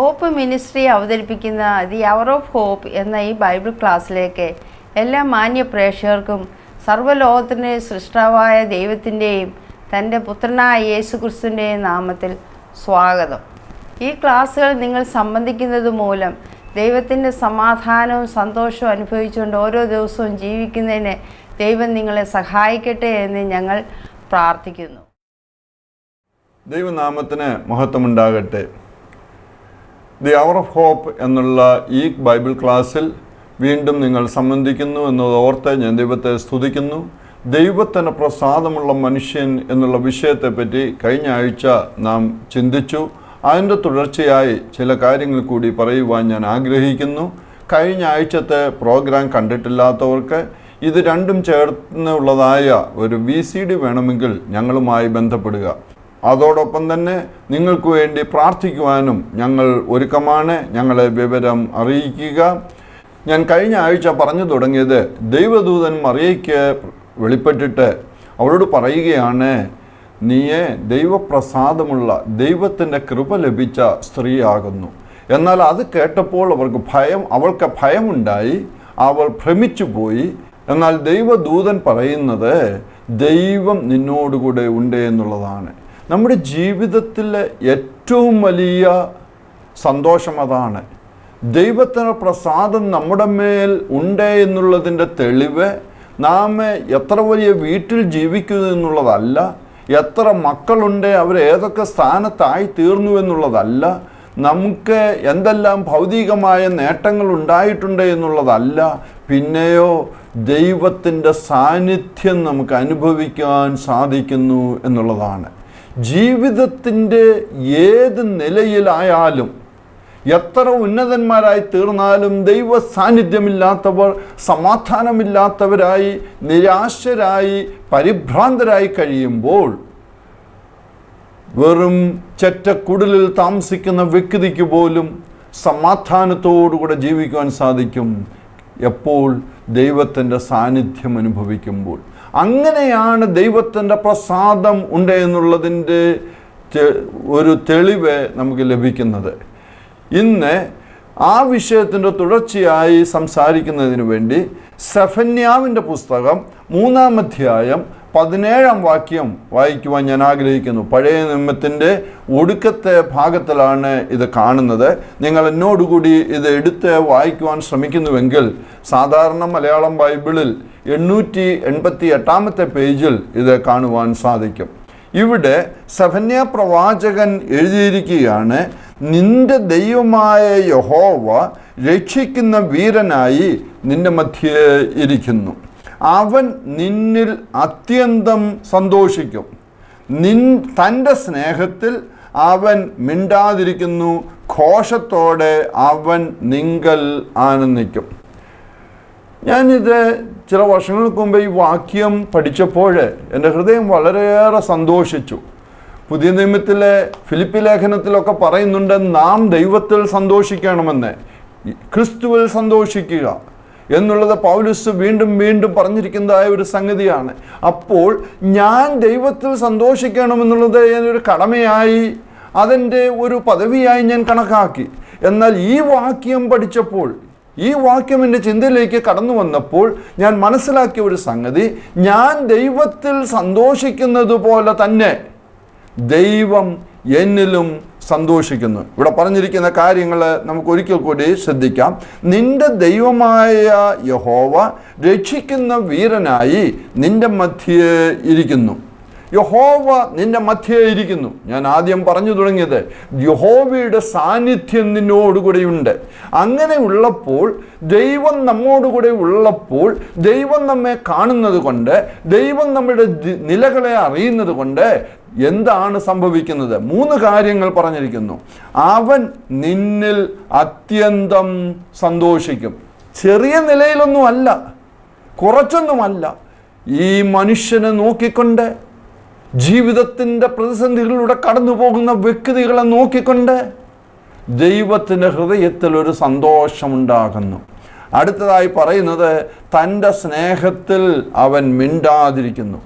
Hope ministry അവതരിപ്പിക്കുന്ന the hour of hope എന്ന ഈ ബൈബിൾ ക്ലാസ്സിലേക്ക് എല്ലാ മാന്യ പ്രേക്ഷകർക്കും സർവ്വലോകത്തിൻ്റെ സൃഷ്ടാവായ ദൈവത്തിൻ്റെയും തൻ്റെ പുത്രനായ യേശുക്രിസ്തുവിൻ്റെയും നാമത്തിൽ സ്വാഗതം. ഈ ക്ലാസ്സുകൾ നിങ്ങൾ സംബന്ധിക്കുന്നത് മൂലം ദൈവത്തിൻ്റെ സമാധാനവും സന്തോഷവും അനുഭവിച്ചുകൊണ്ട് ഓരോ ദിവസവും ജീവിക്കുന്നതിന് ദൈവം നിങ്ങളെ സഹായിക്കട്ടെ എന്ന് ഞങ്ങൾ പ്രാർത്ഥിക്കുന്നു. ദൈവനാമത്തിന് മഹത്വമുണ്ടാകട്ടെ. ദി അവർ ഓഫ് ഹോപ്പ് എന്നുള്ള ഈ ബൈബിൾ ക്ലാസ്സിൽ വീണ്ടും നിങ്ങൾ സംബന്ധിക്കുന്നു എന്നതോർത്ത് ഞാൻ ദൈവത്തെ സ്തുതിക്കുന്നു. ദൈവത്തിന് പ്രസാദമുള്ള മനുഷ്യൻ എന്നുള്ള വിഷയത്തെപ്പറ്റി കഴിഞ്ഞ ആഴ്ച നാം ചിന്തിച്ചു. അതിൻ്റെ തുടർച്ചയായി ചില കാര്യങ്ങൾ കൂടി പറയുവാൻ ഞാൻ ആഗ്രഹിക്കുന്നു. കഴിഞ്ഞ ആഴ്ചത്തെ പ്രോഗ്രാം കണ്ടിട്ടില്ലാത്തവർക്ക് ഇത് രണ്ടും ചേർന്നുള്ളതായ ഒരു VCD വേണമെങ്കിൽ ഞങ്ങളുമായി ബന്ധപ്പെടുക. അതോടൊപ്പം തന്നെ നിങ്ങൾക്ക് വേണ്ടി പ്രാർത്ഥിക്കുവാനും ഞങ്ങൾ ഒരുക്കമാണ്. ഞങ്ങളെ വിവരം അറിയിക്കുക. ഞാൻ കഴിഞ്ഞ ആഴ്ച പറഞ്ഞു തുടങ്ങിയത് ദൈവദൂതൻ മറിയയ്ക്ക് വെളിപ്പെട്ടിട്ട് അവളോട് പറയുകയാണ്, നീയെ ദൈവപ്രസാദമുള്ള ദൈവത്തിൻ്റെ കൃപ ലഭിച്ച സ്ത്രീയാകുന്നു. എന്നാൽ അത് കേട്ടപ്പോൾ അവൾക്ക് ഭയമുണ്ടായി, അവൾ ഭ്രമിച്ചു പോയി. എന്നാൽ ദൈവദൂതൻ പറയുന്നത് ദൈവം നിന്നോടുകൂടെ ഉണ്ട് എന്നുള്ളതാണ്. നമ്മുടെ ജീവിതത്തിലെ ഏറ്റവും വലിയ സന്തോഷം അതാണ്. ദൈവത്തിൻ്റെ പ്രസാദം നമ്മുടെ മേൽ ഉണ്ട് എന്നുള്ളതിൻ്റെ തെളിവ് നാം എത്ര വലിയ വീട്ടിൽ ജീവിക്കുന്നു എന്നുള്ളതല്ല, എത്ര മക്കളുണ്ട് അവരേതൊക്കെ സ്ഥാനത്തായി തീർന്നു എന്നുള്ളതല്ല, നമുക്ക് എന്തെല്ലാം ഭൗതികമായ നേട്ടങ്ങൾ ഉണ്ടായിട്ടുണ്ട് എന്നുള്ളതല്ല, പിന്നെയോ ദൈവത്തിൻ്റെ സാന്നിധ്യം നമുക്ക് അനുഭവിക്കാൻ സാധിക്കുന്നു എന്നുള്ളതാണ്. ജീവിതത്തിൻ്റെ ഏത് നിലയിലായാലും എത്ര ഉന്നതന്മാരായി തീർന്നാലും ദൈവ സാന്നിധ്യമില്ലാത്തവർ സമാധാനമില്ലാത്തവരായി നിരാശരായി പരിഭ്രാന്തരായി കഴിയുമ്പോൾ വെറും ചെറ്റക്കുടലിൽ താമസിക്കുന്ന വ്യക്തിക്ക് പോലും സമാധാനത്തോടുകൂടെ ജീവിക്കുവാൻ സാധിക്കും എപ്പോൾ ദൈവത്തിൻ്റെ സാന്നിധ്യം അനുഭവിക്കുമ്പോൾ. അങ്ങനെയാണ് ദൈവത്തിൻ്റെ പ്രസാദം ഉണ്ട് എന്നുള്ളതിൻ്റെ ഒരു തെളിവ് നമുക്ക് ലഭിക്കുന്നത്. ഇന്ന് ആ വിഷയത്തിൻ്റെ തുടർച്ചയായി സംസാരിക്കുന്നതിന് വേണ്ടി സെഫന്യാവിൻ്റെ പുസ്തകം 3-ാം അധ്യായം 17-ാം വാക്യം വായിക്കുവാൻ ഞാൻ ആഗ്രഹിക്കുന്നു. പഴയ നിയമത്തിൻ്റെ ഒടുക്കത്തെ ഭാഗത്തിലാണ് ഇത് കാണുന്നത്. നിങ്ങൾ എന്നോടുകൂടി ഇത് എടുത്ത് വായിക്കുവാൻ ശ്രമിക്കുന്നുവെങ്കിൽ സാധാരണ മലയാളം ബൈബിളിൽ 888-ാമത്തെ പേജിൽ ഇത് കാണുവാൻ സാധിക്കും. ഇവിടെ സെഫന്യാ പ്രവാചകൻ എഴുതിയിരിക്കുകയാണ്, നിന്റെ ദൈവമായ യഹോവ രക്ഷിക്കുന്ന വീരനായി നിന്റെ മധ്യേ ഇരിക്കുന്നു. അവൻ നിന്നിൽ അത്യന്തം സന്തോഷിക്കും. തൻ്റെ സ്നേഹത്തിൽ അവൻ മിണ്ടാതിരിക്കുന്നു. ഘോഷത്തോടെ അവൻ നിങ്കൽ ആനന്ദിക്കും. ഞാനിത് ചില വർഷങ്ങൾക്ക് മുമ്പ് ഈ വാക്യം പഠിച്ചപ്പോൾ എൻ്റെ ഹൃദയം വളരെയേറെ സന്തോഷിച്ചു. പുതിയ നിയമത്തിലെ ഫിലിപ്പി ലേഖനത്തിലൊക്കെ പറയുന്നുണ്ട്, നാം ദൈവത്തിൽ സന്തോഷിക്കണമെന്ന്, ക്രിസ്തുവിൽ സന്തോഷിക്കുക എന്നുള്ളത് പൗലോസ് വീണ്ടും വീണ്ടും പറഞ്ഞിരിക്കുന്നതായ ഒരു സംഗതിയാണ്. അപ്പോൾ ഞാൻ ദൈവത്തിൽ സന്തോഷിക്കണമെന്നുള്ളത് ഒരു കടമയായി, അതെൻ്റെ ഒരു പദവിയായി ഞാൻ കണക്കാക്കി. എന്നാൽ ഈ വാക്യം പഠിച്ചപ്പോൾ, ഈ വാക്യം എൻ്റെ ചിന്തയിലേക്ക് കടന്നു വന്നപ്പോൾ ഞാൻ മനസ്സിലാക്കിയ ഒരു സംഗതി, ഞാൻ ദൈവത്തിൽ സന്തോഷിക്കുന്നത് പോലെ തന്നെ ദൈവം എന്നിലും സന്തോഷിക്കുന്നു. ഇവിടെ പറഞ്ഞിരിക്കുന്ന കാര്യങ്ങൾ നമുക്ക് ഒരിക്കൽ കൂടി ശ്രദ്ധിക്കാം. നിന്റെ ദൈവമായ യഹോവ രക്ഷിക്കുന്ന വീരനായി നിന്റെ മധ്യേ ഇരിക്കുന്നു. യഹോവ നിന്റെ മധ്യേ ഇരിക്കുന്നു. ഞാൻ ആദ്യം പറഞ്ഞു തുടങ്ങിയത് യഹോവയുടെ സാന്നിധ്യം നിന്നോടുകൂടെയുണ്ട്. അങ്ങനെ ഉള്ളപ്പോൾ, ദൈവം നമ്മോടുകൂടെ ഉള്ളപ്പോൾ, ദൈവം നമ്മെ കാണുന്നത് കൊണ്ട്, ദൈവം നമ്മുടെ നിലകളെ അറിയുന്നത് കൊണ്ട് എന്താണ് സംഭവിക്കുന്നത്? 3 കാര്യങ്ങൾ പറഞ്ഞിരിക്കുന്നു. അവൻ നിന്നിൽ അത്യന്തം സന്തോഷിക്കും. ചെറിയ നിലയിലൊന്നുമല്ല, കുറച്ചൊന്നുമല്ല. ഈ മനുഷ്യനെ നോക്കിക്കൊണ്ട്, ജീവിതത്തിൻ്റെ പ്രതിസന്ധികളിലൂടെ കടന്നു പോകുന്ന വ്യക്തികളെ നോക്കിക്കൊണ്ട് ദൈവത്തിൻ്റെ ഹൃദയത്തിൽ ഒരു സന്തോഷമുണ്ടാകുന്നു. അടുത്തതായി പറയുന്നത്, തൻ്റെ സ്നേഹത്തിൽ അവൻ മിണ്ടാതിരിക്കുന്നു.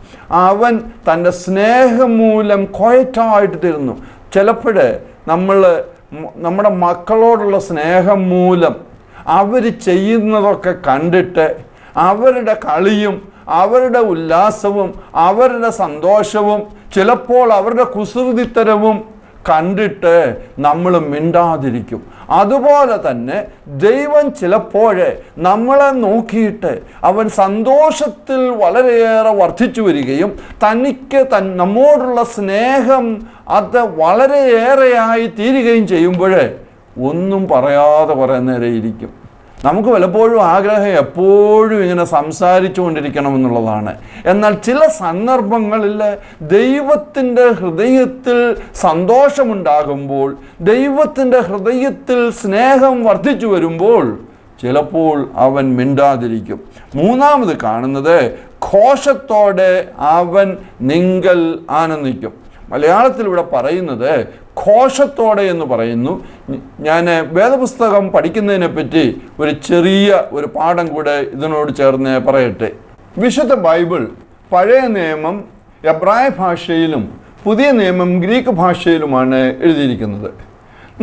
അവൻ തൻ്റെ സ്നേഹം മൂലം ക്വയറ്റായിട്ട് തരുന്നു. ചിലപ്പോൾ നമ്മൾ നമ്മുടെ മക്കളോടുള്ള സ്നേഹം മൂലം അവർ ചെയ്യുന്നതൊക്കെ കണ്ടിട്ട് അവരുടെ കളിയും അവരുടെ ഉല്ലാസവും അവരുടെ സന്തോഷവും ചിലപ്പോൾ അവരുടെ കുസൃതിത്തരവും കണ്ടിട്ട് നമ്മൾ മിണ്ടാതിരിക്കും. അതുപോലെ തന്നെ ദൈവം ചിലപ്പോഴേ നമ്മളെ നോക്കിയിട്ട് അവൻ സന്തോഷത്തിൽ വളരെയേറെ വർദ്ധിച്ചു വരികയും തനിക്ക് നമ്മോടുള്ള സ്നേഹം അത് വളരെയേറെയായി തീരുകയും ചെയ്യുമ്പോഴേ ഒന്നും പറയാതെ കുറേ നേരം ഇരിക്കും. നമുക്ക് പലപ്പോഴും ആഗ്രഹം എപ്പോഴും ഇങ്ങനെ സംസാരിച്ചു കൊണ്ടിരിക്കണമെന്നുള്ളതാണ്. എന്നാൽ ചില സന്ദർഭങ്ങളിൽ ദൈവത്തിൻ്റെ ഹൃദയത്തിൽ സന്തോഷമുണ്ടാകുമ്പോൾ, ദൈവത്തിൻ്റെ ഹൃദയത്തിൽ സ്നേഹം വർദ്ധിച്ചു വരുമ്പോൾ ചിലപ്പോൾ അവൻ മിണ്ടാതിരിക്കും. മൂന്നാമത് കാണുന്നത് ഘോഷത്തോടെ അവൻ നിങ്കൽ ആനന്ദിക്കും. മലയാളത്തിൽ ഇവിടെ പറയുന്നത് ഘോഷത്തോടെ എന്ന് പറയുന്നു. ഞാൻ വേദപുസ്തകം പഠിക്കുന്നതിനെ പറ്റി ഒരു പാഠം കൂടെ ഇതിനോട് ചേർന്ന് പറയട്ടെ. വിശുദ്ധ ബൈബിൾ പഴയ നിയമം എബ്രായ ഭാഷയിലും പുതിയ നിയമം ഗ്രീക്ക് ഭാഷയിലുമാണ് എഴുതിയിരിക്കുന്നത്.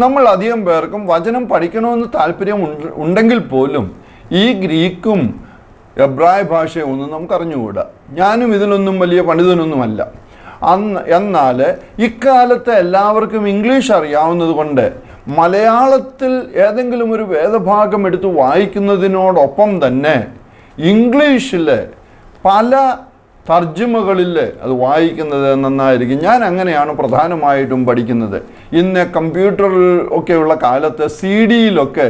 നമ്മൾ അധികം പേർക്കും വചനം പഠിക്കണമെന്ന് താല്പര്യം ഉണ്ടെങ്കിൽ പോലും ഈ ഗ്രീക്കും എബ്രായ ഭാഷയും ഒന്നും നമുക്കറിഞ്ഞുകൂടാ. ഞാനും ഇതിലൊന്നും വലിയ പണ്ഡിതനൊന്നുമല്ല. എന്നാൽ ഇക്കാലത്ത് എല്ലാവർക്കും ഇംഗ്ലീഷ് അറിയാവുന്നത് കൊണ്ട് മലയാളത്തിൽ ഏതെങ്കിലും ഒരു വേദഭാഗം എടുത്ത് വായിക്കുന്നതിനോടൊപ്പം തന്നെ ഇംഗ്ലീഷിൽ പല തർജ്ജിമകളിൽ അത് വായിക്കുന്നത് നന്നായിരിക്കും. ഞാൻ അങ്ങനെയാണ് പ്രധാനമായിട്ടും പഠിക്കുന്നത്. ഇന്ന് കമ്പ്യൂട്ടറിൽ ഒക്കെയുള്ള കാലത്ത് CD-യിലൊക്കെ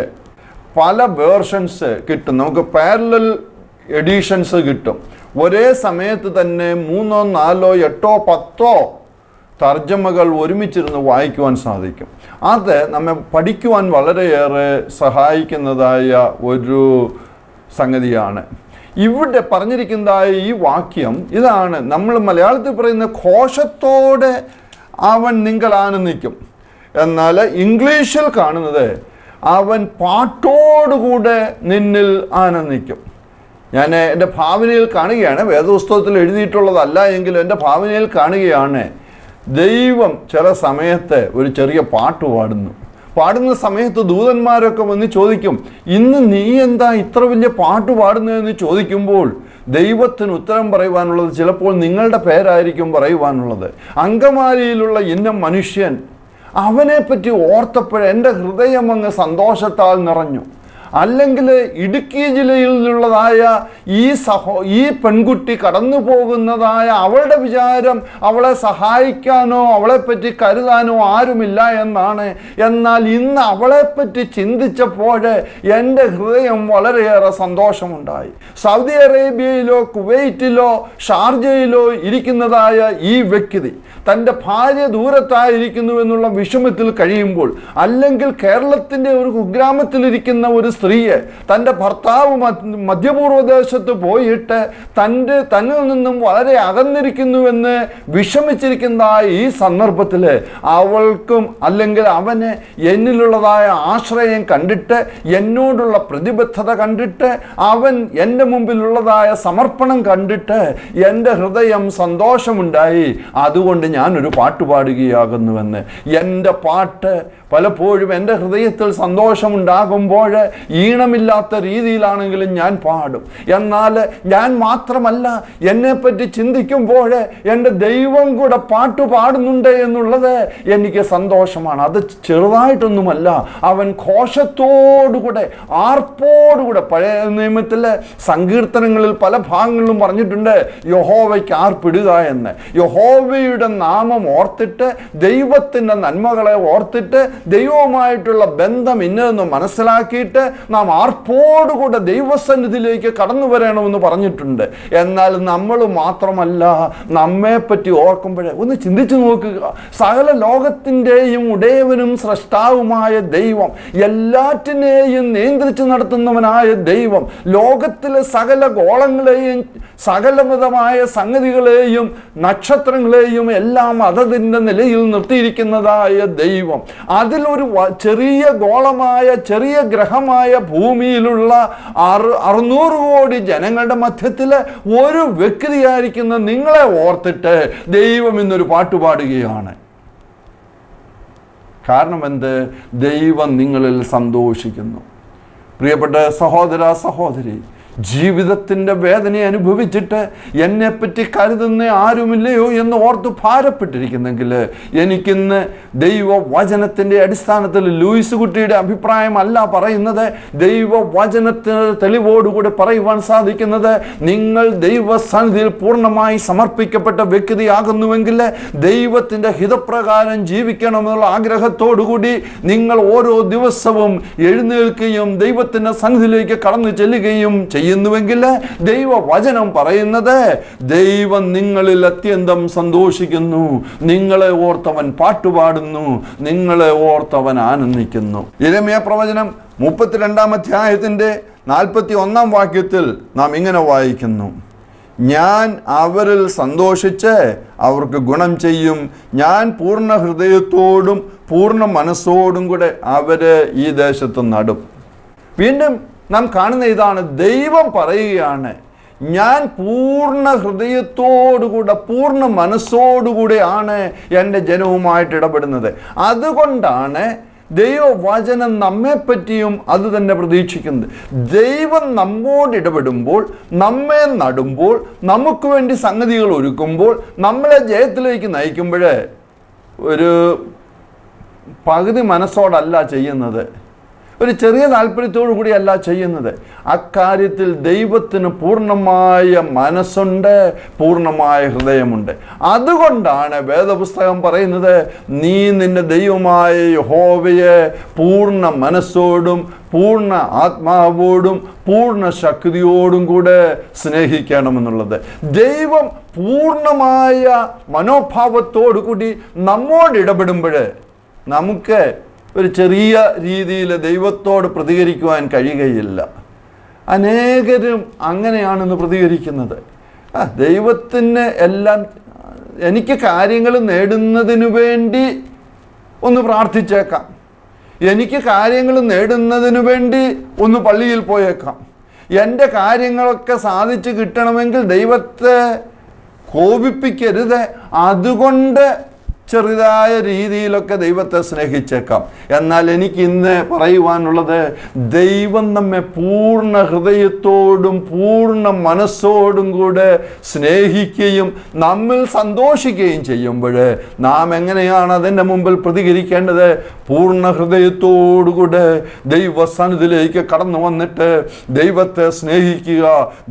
പല വേർഷൻസ് കിട്ടും. നമുക്ക് പാരലൽ എഡിഷൻസ് കിട്ടും. ഒരേ സമയത്ത് തന്നെ 3, 4, 8, 10 തർജ്ജമകൾ ഒരുമിച്ചിരുന്ന് വായിക്കുവാൻ സാധിക്കും. അത് നമ്മെ പഠിക്കുവാൻ വളരെയേറെ സഹായിക്കുന്നതായ ഒരു സംഗതിയാണ്. ഇവിടെ പറഞ്ഞിരിക്കുന്നതായ ഈ വാക്യം ഇതാണ്. നമ്മൾ മലയാളത്തിൽ പറയുന്ന ഘോഷത്തോടെ അവൻ നിങ്ങൾ ആനന്ദിക്കും. എന്നാൽ ഇംഗ്ലീഷിൽ കാണുന്നത് അവൻ പാട്ടോടുകൂടെ നിന്നിൽ ആനന്ദിക്കും. ഞാൻ എൻ്റെ ഭാവനയിൽ കാണുകയാണ്, വേദപുസ്തകത്തിൽ എഴുതിയിട്ടുള്ളതല്ല എങ്കിലും എൻ്റെ ഭാവനയിൽ കാണുകയാണ്, ദൈവം ചില സമയത്ത് ഒരു ചെറിയ പാട്ട് പാടുന്ന സമയത്ത് ദൂതന്മാരൊക്കെ വന്ന് ചോദിക്കും, ഇന്ന് നീ എന്താ ഇത്ര വലിയ പാട്ട് പാടുന്നതെന്ന് ചോദിക്കുമ്പോൾ ദൈവത്തിന് ഉത്തരം പറയുവാനുള്ളത് ചിലപ്പോൾ നിങ്ങളുടെ പേരായിരിക്കും പറയുവാനുള്ളത്. അങ്കമാലിയിലുള്ള ഇന്ന മനുഷ്യൻ, അവനെപ്പറ്റി ഓർത്തപ്പോൾ എൻ്റെ ഹൃദയം അങ്ങ് സന്തോഷത്താൽ നിറഞ്ഞു. അല്ലെങ്കിൽ ഇടുക്കി ജില്ലയിലുള്ളതായ ഈ പെൺകുട്ടി കടന്നു പോകുന്നതായ അവളുടെ വിചാരം അവളെ സഹായിക്കാനോ അവളെപ്പറ്റി കരുതാനോ ആരുമില്ല എന്നാണ്. എന്നാൽ ഇന്ന് അവളെപ്പറ്റി ചിന്തിച്ചപ്പോൾ എൻ്റെ ഹൃദയം വളരെയേറെ സന്തോഷമുണ്ടായി. സൗദി അറേബ്യയിലോ കുവൈറ്റിലോ ഷാർജയിലോ ഇരിക്കുന്നതായ ഈ വ്യക്തി തൻ്റെ ഭാര്യ ദൂരത്തായിരിക്കുന്നു എന്നുള്ള വിഷമത്തിൽ കഴിയുമ്പോൾ, അല്ലെങ്കിൽ കേരളത്തിൻ്റെ ഒരു കുഗ്രാമത്തിലിരിക്കുന്ന ഒരു സ്ത്രീയെ തൻ്റെ ഭർത്താവ് മധ്യപൂർവ്വദേശത്ത് പോയിട്ട് തന്നിൽ നിന്നും വളരെ അകന്നിരിക്കുന്നുവെന്ന് വിഷമിച്ചിരിക്കുന്ന ഈ സന്ദർഭത്തിൽ അവൾക്കും അല്ലെങ്കിൽ അവന് എന്നിലുള്ളതായ ആശ്രയം കണ്ടിട്ട്, എന്നോടുള്ള പ്രതിബദ്ധത കണ്ടിട്ട്, അവൻ എൻ്റെ മുമ്പിലുള്ളതായ സമർപ്പണം കണ്ടിട്ട് എൻ്റെ ഹൃദയം സന്തോഷമുണ്ടായി. അതുകൊണ്ട് ഞാനൊരു പാട്ട് പാടുകയാകുന്നുവെന്ന്. എൻ്റെ പാട്ട് പലപ്പോഴും എൻ്റെ ഹൃദയത്തിൽ സന്തോഷമുണ്ടാകുമ്പോൾ ഈണമില്ലാത്ത രീതിയിലാണെങ്കിലും ഞാൻ പാടും. എന്നാൽ ഞാൻ മാത്രമല്ല, എന്നെപ്പറ്റി ചിന്തിക്കുമ്പോൾ എൻ്റെ ദൈവം കൂടെ പാട്ട് പാടുന്നുണ്ട് എന്നുള്ളത് എനിക്ക് സന്തോഷമാണ്. അത് ചെറുതായിട്ടൊന്നുമല്ല. അവൻ ഘോഷത്തോടുകൂടെ ആർപ്പോടുകൂടെ, പഴയ നിയമത്തിലെ സങ്കീർത്തനങ്ങളിൽ പല ഭാഗങ്ങളിലും പറഞ്ഞിട്ടുണ്ട് യഹോവയ്ക്ക് ആർപ്പിടുക എന്ന്. യഹോവയുടെ നാമം ഓർത്തിട്ട്, ദൈവത്തിൻ്റെ നന്മകളെ ഓർത്തിട്ട്, ദൈവവുമായിട്ടുള്ള ബന്ധം ഇന്നതെന്ന് മനസ്സിലാക്കിയിട്ട് നാം ആർപ്പോടുകൂടെ ദൈവസന്നിധിയിലേക്ക് കടന്നു വരണമെന്ന് പറഞ്ഞിട്ടുണ്ട്. എന്നാൽ നമ്മൾ മാത്രമല്ല, നമ്മെപ്പറ്റി ഓർക്കുമ്പോഴേ ഒന്ന് ചിന്തിച്ചു നോക്കുക. സകല ലോകത്തിൻ്റെയും ഉടയവനും സ്രഷ്ടാവുമായ ദൈവം, എല്ലാറ്റിനെയും നിയന്ത്രിച്ചു നടത്തുന്നവനായ ദൈവം, ലോകത്തിലെ സകല ഗോളങ്ങളെയും സകലവിധമായ സംഗതികളെയും നക്ഷത്രങ്ങളെയും എല്ലാം അതതിൻ്റെ നിലയിൽ നിർത്തിയിരിക്കുന്നതായ ദൈവം, അതിലൊരു ചെറിയ ഗോളമായ ചെറിയ ഗ്രഹമായ ഭൂമിയിലുള്ള 600 കോടി ജനങ്ങളുടെ മധ്യത്തിൽ ഒരു വ്യക്തിയായിരിക്കുന്ന നിങ്ങളെ ഓർത്തിട്ട് ദൈവം ഇന്നൊരു പാട്ടുപാടുകയാണ്. കാരണം എന്ത്? ദൈവം നിങ്ങളിൽ സന്തോഷിക്കുന്നു. പ്രിയപ്പെട്ട സഹോദര സഹോദരി, ജീവിതത്തിൻ്റെ വേദന അനുഭവിച്ചിട്ട് എന്നെപ്പറ്റി കരുതുന്ന ആരുമില്ലയോ എന്ന് ഓർത്ത് ഭാരപ്പെട്ടിരിക്കുന്നെങ്കിൽ, എനിക്കിന്ന് ദൈവവചനത്തിൻ്റെ അടിസ്ഥാനത്തിൽ ലൂയിസ് കുട്ടിയുടെ അഭിപ്രായമല്ല പറയുന്നത്, ദൈവവചനത്തിന് തെളിവോടുകൂടി പറയുവാൻ സാധിക്കുന്നത്, നിങ്ങൾ ദൈവസന്നിധിയിൽ പൂർണ്ണമായി സമർപ്പിക്കപ്പെട്ട വ്യക്തിയാകുന്നുവെങ്കിൽ ദൈവത്തിൻ്റെ ഹിതപ്രകാരം ജീവിക്കണമെന്നുള്ള ആഗ്രഹത്തോടുകൂടി നിങ്ങൾ ഓരോ ദിവസവും എഴുന്നേൽക്കുകയും ദൈവത്തിൻ്റെ സന്നിധിയിലേക്ക് കടന്നു ചെല്ലുകയും ചെയ്യുന്നുവെങ്കിൽ, ദൈവവചനം പറയുന്നത് ദൈവം നിങ്ങളിൽ അത്യന്തം സന്തോഷിക്കുന്നു, നിങ്ങളെ ഓർത്തവൻ പാട്ടുപാടുന്നു, നിങ്ങളെ ഓർത്തവൻ ആനന്ദിക്കുന്നു. യിരെമ്യാ പ്രവചനം 32-ാം അധ്യായത്തിൻ്റെ 41-ാം വാക്യത്തിൽ നാം ഇങ്ങനെ വായിക്കുന്നു: ഞാൻ അവരിൽ സന്തോഷിച്ച് അവർക്ക് ഗുണം ചെയ്യും, ഞാൻ പൂർണ്ണ ഹൃദയത്തോടും പൂർണ്ണ മനസ്സോടും കൂടെ അവര് ഈ ദേശത്ത് നടും. വീണ്ടും നാം കാണുന്ന ഇതാണ്, ദൈവം പറയുകയാണ്, ഞാൻ പൂർണ്ണ ഹൃദയത്തോടുകൂടെ പൂർണ്ണ മനസ്സോടുകൂടെയാണ് എൻ്റെ ജനവുമായിട്ട് ഇടപെടുന്നത്. അതുകൊണ്ടാണ് ദൈവവചനം നമ്മെപ്പറ്റിയും അത് തന്നെ പ്രതീക്ഷിക്കുന്നത്. ദൈവം നമ്മോട് ഇടപെടുമ്പോൾ, നമ്മെ നടുമ്പോൾ, നമുക്ക് വേണ്ടി സംഗതികൾ ഒരുക്കുമ്പോൾ, നമ്മളെ ജയത്തിലേക്ക് നയിക്കുമ്പോൾ ഒരു പകുതി മനസ്സോടല്ല ചെയ്യുന്നത്, ഒരു ചെറിയ താല്പര്യത്തോടു കൂടിയല്ല ചെയ്യുന്നത്. അക്കാര്യത്തിൽ ദൈവത്തിന് പൂർണ്ണമായ മനസ്സുണ്ട്, പൂർണ്ണമായ ഹൃദയമുണ്ട്. അതുകൊണ്ടാണ് വേദപുസ്തകം പറയുന്നത്, നീ നിന്റെ ദൈവമായ യഹോവയെ പൂർണ്ണ മനസ്സോടും പൂർണ്ണ ആത്മാവോടും പൂർണ്ണ ശക്തിയോടും കൂടെ സ്നേഹിക്കണമെന്നുള്ളത്. ദൈവം പൂർണ്ണമായ മനോഭാവത്തോടു കൂടി നമ്മോട് ഇടപെടുമ്പോൾ നമുക്ക് ഒരു ചെറിയ രീതിയിൽ ദൈവത്തോട് പ്രതികരിക്കുവാൻ കഴിയുകയില്ല. അനേകരും അങ്ങനെയാണെന്ന് പ്രതികരിക്കുന്നത്. ദൈവത്തിന് എല്ലാം, എനിക്ക് കാര്യങ്ങൾ നേടുന്നതിനു വേണ്ടി ഒന്ന് പ്രാർത്ഥിച്ചേക്കാം, എനിക്ക് കാര്യങ്ങൾ നേടുന്നതിനു വേണ്ടി ഒന്ന് പള്ളിയിൽ പോയേക്കാം, എൻ്റെ കാര്യങ്ങളൊക്കെ സാധിച്ചു കിട്ടണമെങ്കിൽ ദൈവത്തെ കോപിപ്പിക്കരുത്, അതുകൊണ്ട് ചെറുതായ രീതിയിലൊക്കെ ദൈവത്തെ സ്നേഹിച്ചേക്കാം. എന്നാൽ എനിക്ക് ഇന്ന് പറയുവാനുള്ളത്, ദൈവം നമ്മെ പൂർണ്ണ ഹൃദയത്തോടും പൂർണ്ണ മനസ്സോടും കൂടെ സ്നേഹിക്കുകയും നമ്മിൽ സന്തോഷിക്കുകയും ചെയ്യുമ്പോൾ നാം എങ്ങനെയാണ് അതിൻ്റെ മുമ്പിൽ പ്രതികരിക്കേണ്ടത്? പൂർണ്ണ ഹൃദയത്തോടുകൂടെ ദൈവസന്നിധിയിലേക്ക് കടന്നു വന്നിട്ട് ദൈവത്തെ സ്നേഹിക്കുക,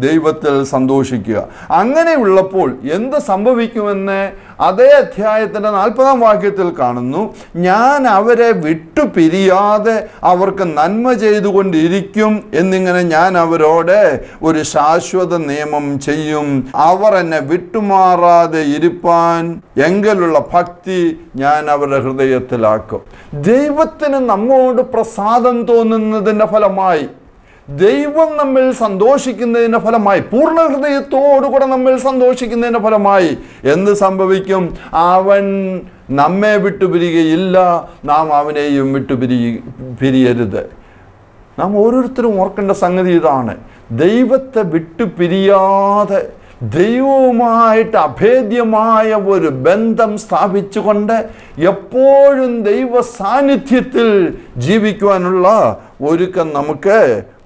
ദൈവത്തിൽ സന്തോഷിക്കുക. അങ്ങനെയുള്ളപ്പോൾ എന്ത് സംഭവിക്കുമെന്ന് അതേ അധ്യായത്തിൻ്റെ 40-ാം വാക്യത്തിൽ കാണുന്നു. ഞാൻ അവരെ വിട്ടുപിരിയാതെ അവർക്ക് നന്മ ചെയ്തുകൊണ്ടിരിക്കും എന്നിങ്ങനെ ഞാൻ അവരോട് ഒരു ശാശ്വത നിയമം ചെയ്യും. അവർ എന്നെ വിട്ടുമാറാതെ ഇരിപ്പാൻ എങ്കിലുള്ള ഭക്തി ഞാൻ അവരുടെ ഹൃദയത്തിലാക്കും. ദൈവത്തിന് നമ്മോട് പ്രസാദം തോന്നുന്നതിൻ്റെ ഫലമായി, ദൈവം നമ്മിൽ സന്തോഷിക്കുന്നതിൻ്റെ ഫലമായി, പൂർണ്ണ ഹൃദയത്തോടുകൂടെ നമ്മിൽ സന്തോഷിക്കുന്നതിൻ്റെ ഫലമായി എന്ത് സംഭവിക്കും? അവൻ നമ്മെ വിട്ടുപിരികയില്ല, നാം അവനെയും വിട്ടുപിരിയരുത്. നാം ഓരോരുത്തരും ഓർക്കേണ്ട സംഗതി ഇതാണ്. ദൈവത്തെ വിട്ടുപിരിയാതെ ദൈവവുമായിട്ട് അഭേദ്യമായ ഒരു ബന്ധം സ്ഥാപിച്ചുകൊണ്ട് എപ്പോഴും ദൈവ സാന്നിധ്യത്തിൽ ജീവിക്കുവാനുള്ള ഒരുക്കം നമുക്ക്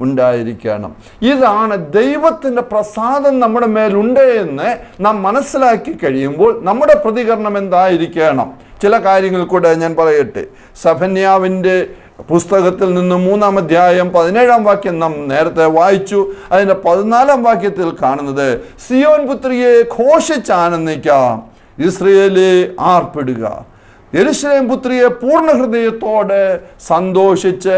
ഉണ്ടായിരിക്കണം. ഇതാണ് ദൈവത്തിൻ്റെ പ്രസാദം നമ്മുടെ മേലുണ്ട് എന്ന് നാം മനസ്സിലാക്കി കഴിയുമ്പോൾ നമ്മുടെ പ്രതികരണം എന്തായിരിക്കണം? ചില കാര്യങ്ങൾ കൂടെ ഞാൻ പറയട്ടെ. സഫന്യാവിൻ്റെ പുസ്തകത്തിൽ നിന്ന് 3-ാം അധ്യായം 17-ാം വാക്യം നാം നേരത്തെ വായിച്ചു. അതിൻ്റെ 14-ാം വാക്യത്തിൽ കാണുന്നത്, സിയോൻ പുത്രിയെ ഘോഷിച്ചാനന്ദിക്കാം, ഇസ്രയേലേ ആർപ്പിടുക, യെരൂശലേം പുത്രിയെ പൂർണ്ണ ഹൃദയത്തോടെ സന്തോഷിച്ച്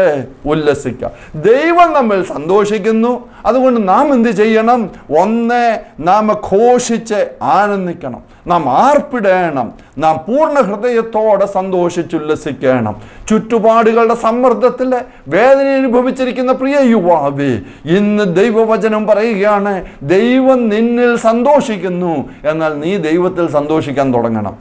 ഉല്ലസിക്കുക. ദൈവം നമ്മിൽ സന്തോഷിക്കുന്നു. അതുകൊണ്ട് നാം എന്ത് ചെയ്യണം? ഒന്ന്, നാം ഘോഷിച്ച് ആനന്ദിക്കണം, നാം ആർപ്പിടണം, നാം പൂർണ്ണ ഹൃദയത്തോടെ സന്തോഷിച്ചുല്ലസിക്കണം. ചുറ്റുപാടുകളുടെ സമ്മർദ്ദത്തിൽ വേദന അനുഭവിച്ചിരിക്കുന്ന പ്രിയ യുവാവേ, ഇന്ന് ദൈവവചനം പറയുകയാണ്, ദൈവം നിന്നിൽ സന്തോഷിക്കുന്നു. എന്നാൽ നീ ദൈവത്തിൽ സന്തോഷിക്കാൻ തുടങ്ങണം.